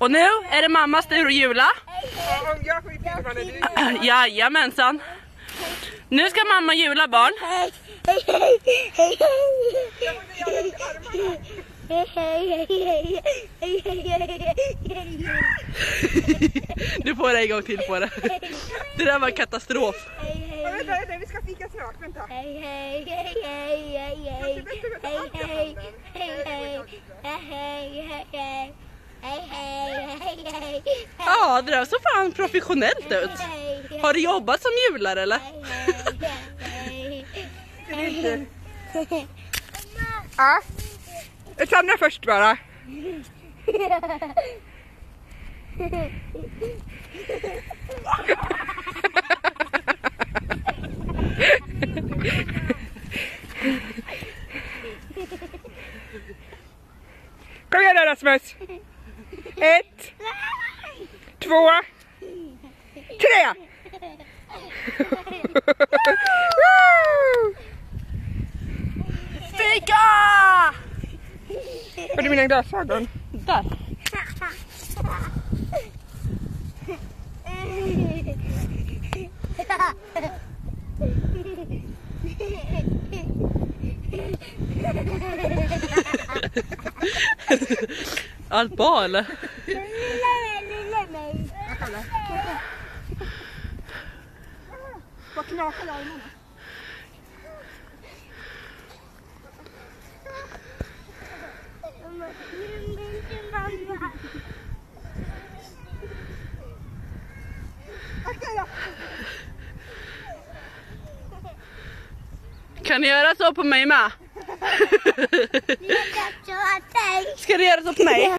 Och nu är det mammas tur att jula. Ja, om jag får ju filma nu. Jajamensan. Nu ska mamma jula, barn. Du får en gång till på det. Det där var en katastrof. Vänta, vi ska fika snart, vänta. Ja, det där så fan professionellt ut. Har du jobbat som julare eller? Ja. Sanna först bara. Kom igen då, Rasmus. 1, 2, 3. Fika! Har du mina glasögon? Där. Allt bra eller? Vad knakar larmarna? Kan ni göra så på mig med? Ska du göra så på mig?